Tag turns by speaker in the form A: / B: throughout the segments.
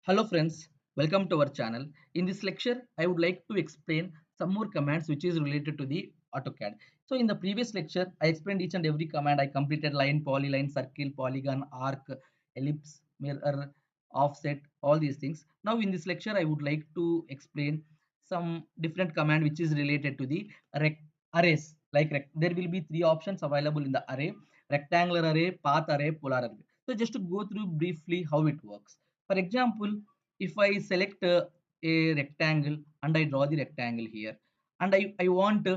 A: Hello friends, welcome to our channel. In this lecture, I would like to explain some more commands which is related to the AutoCAD. So in the previous lecture, I explained each and every command. I completed line, polyline, circle, polygon, arc, ellipse, mirror, offset, all these things. Now in this lecture, I would like to explain some different command which is related to the arrays. There will be three options available in the array: rectangular array, path array, polar array. So just to go through briefly how it works. For example, if I select a rectangle and I draw the rectangle here, and I want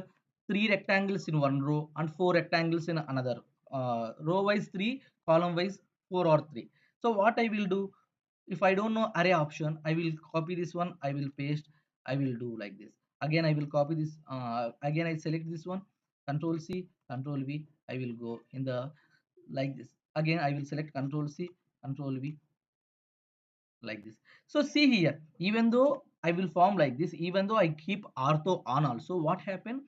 A: three rectangles in one row and four rectangles in another row wise three, column wise four or three. So what I will do, if I don't know array option, I will copy this one, I will paste, I will do like this. Again, I will copy this, again I select this one, Control C, Control V, I will go in the like this. Again, I will select Control C, Control V, like this. So see here, even though I will form like this, even though I keep ortho on also, what happened?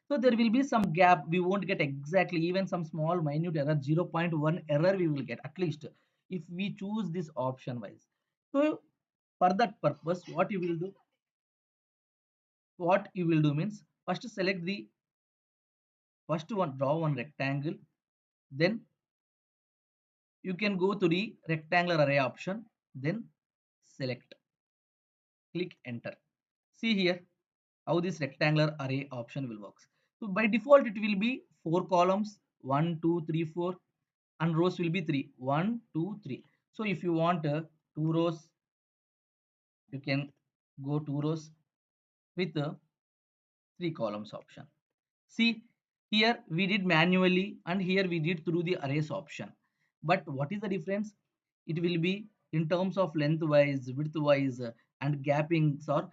A: So there will be some gap, we won't get exactly, even some small minute error, 0.1 error we will get at least if we choose this option wise. So for that purpose, what you will do means, first select the first one, draw one rectangle, then you can go to the rectangular array option, then select, click enter. See here how this rectangular array option will work. So by default, it will be four columns, 1, 2, 3, 4, and rows will be 3, 1, 2, 3. So if you want two rows, you can go two rows with three columns option. See here we did manually and here we did through the arrays option. But what is the difference? It will be in terms of lengthwise, widthwise, and gappings are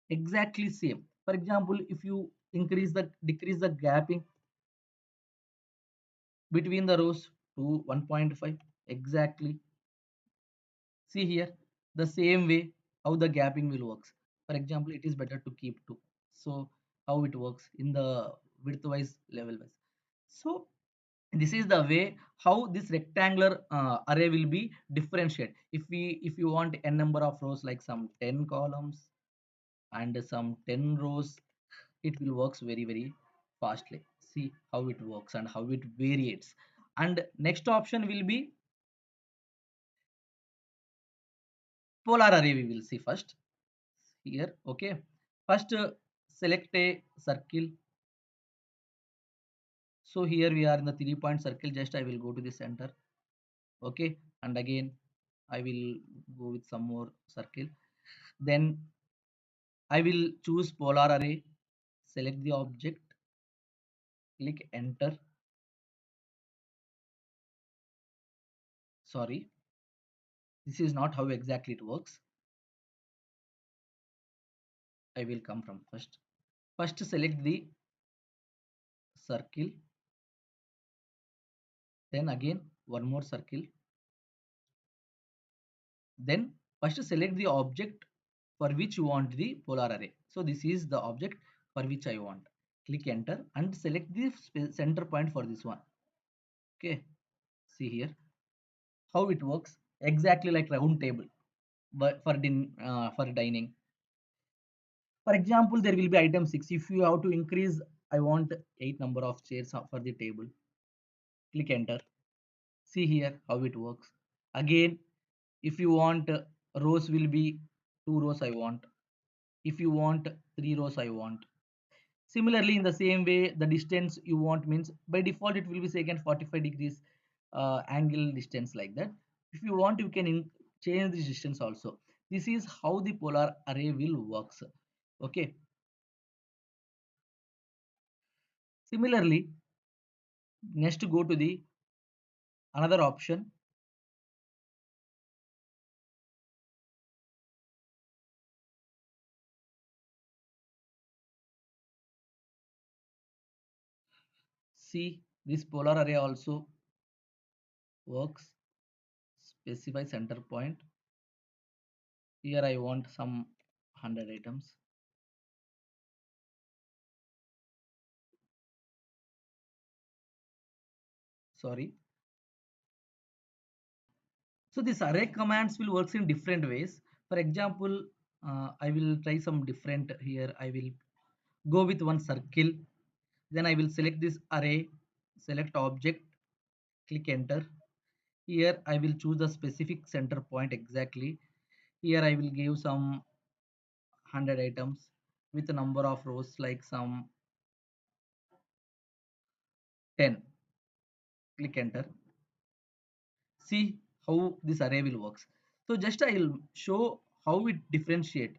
A: exactly same. For example, if you decrease the gapping between the rows to 1.5 exactly. See here the same way how the gapping will works. For example, it is better to keep 2. So how it works in the widthwise, level wise. So this is the way how this rectangular array will be differentiated. If you want n number of rows, like some 10 columns and some 10 rows, it will works very fastly. See how it works and how it varies. And next option will be polar array. We will see first here. Okay, first select a circle. So here we are in the 3-point circle, just I will go to the center. Okay, and again I will go with some more circle. Then I will choose polar array, select the object, click enter. Sorry, this is not how exactly it works. I will come from first select the circle, then again one more circle, then first select the object for which you want the polar array. So this is the object for which I want. Click enter and select the center point for this one. Okay, see here how it works, exactly like round table, but for dining. For example, there will be item 6. If you have to increase, I want 8 number of chairs for the table. Click enter. See here how it works. Again, if you want rows will be 2 rows I want. If you want 3 rows I want. Similarly, in the same way, the distance you want means by default it will be second 45 degrees angle distance, like that. If you want, you can change this distance also. This is how the polar array will works. Okay, similarly, next go to the another option. See, this polar array also works. Specify center point. Here I want some 100 items. Sorry. So this array commands will works in different ways. For example, I will try some different here. I will go with one circle. Then I will select this array, select object, click enter. Here I will choose the specific center point exactly. Here I will give some 100 items with a number of rows like some 10. Click enter. See how this array will works. So just I will show how it differentiate.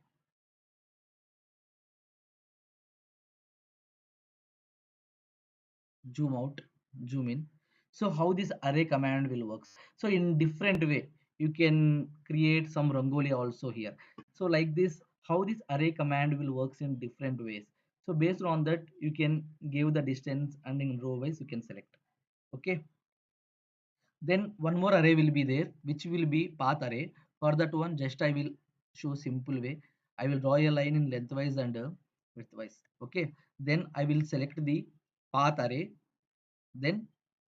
A: Zoom out, zoom in. So how this array command will works. So in different way you can create some rangoli also here. So like this, how this array command will works in different ways. So based on that you can give the distance and in row wise you can select. Okay. Then one more array will be there, which will be path array. For that one, just I will show simple way. I will draw a line in lengthwise and widthwise. Okay. Then I will select the path array. Then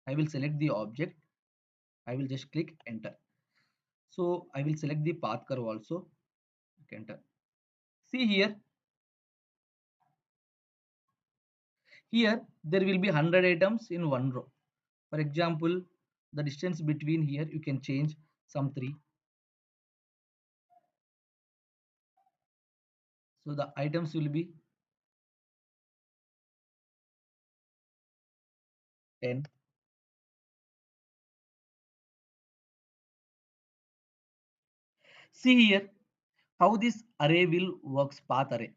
A: I will select the object. I will just click enter. So I will select the path curve also. Enter. See here. Here there will be 100 items in one row. For example, the distance between here you can change some 3. So the items will be 10. See here how this array will works, path array.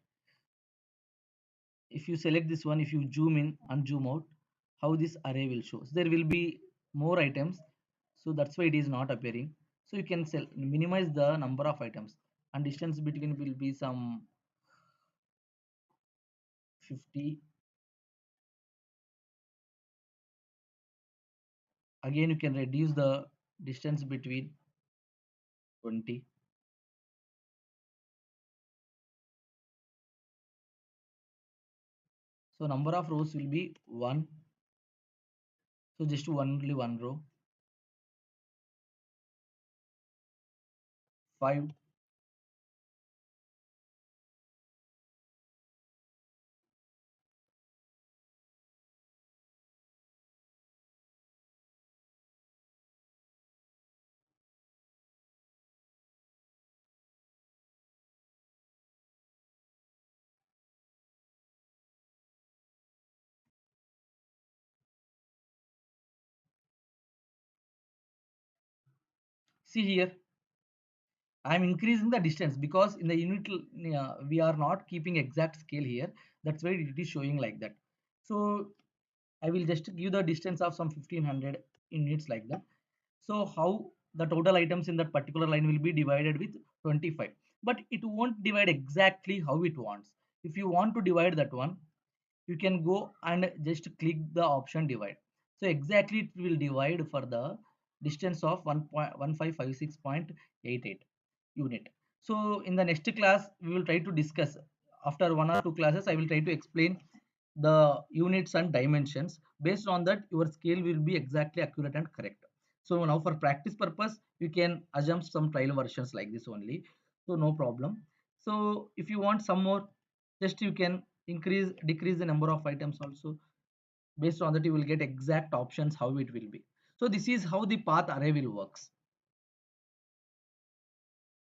A: If you select this one, if you zoom in and zoom out, how this array will show. So there will be more items, so that's why it is not appearing. So you can minimize the number of items and distance between will be some 50. Again you can reduce the distance between 20. So number of rows will be 1. So just only one row. 5. See here, I am increasing the distance because in the unit we are not keeping exact scale here. That's why it is showing like that. So I will just give the distance of some 1500 units like that. So how the total items in that particular line will be divided with 25, but it won't divide exactly how it wants. If you want to divide that one, you can go and just click the option divide. So exactly it will divide for the distance of 1.1556.88 unit. So in the next class we will try to discuss, after 1 or 2 classes I will try to explain the units and dimensions. Based on that your scale will be exactly accurate and correct. So now for practice purpose you can assume some trial versions like this only, so no problem. So if you want some more, just you can increase decrease the number of items also. Based on that you will get exact options how it will be. So this is how the path array will works.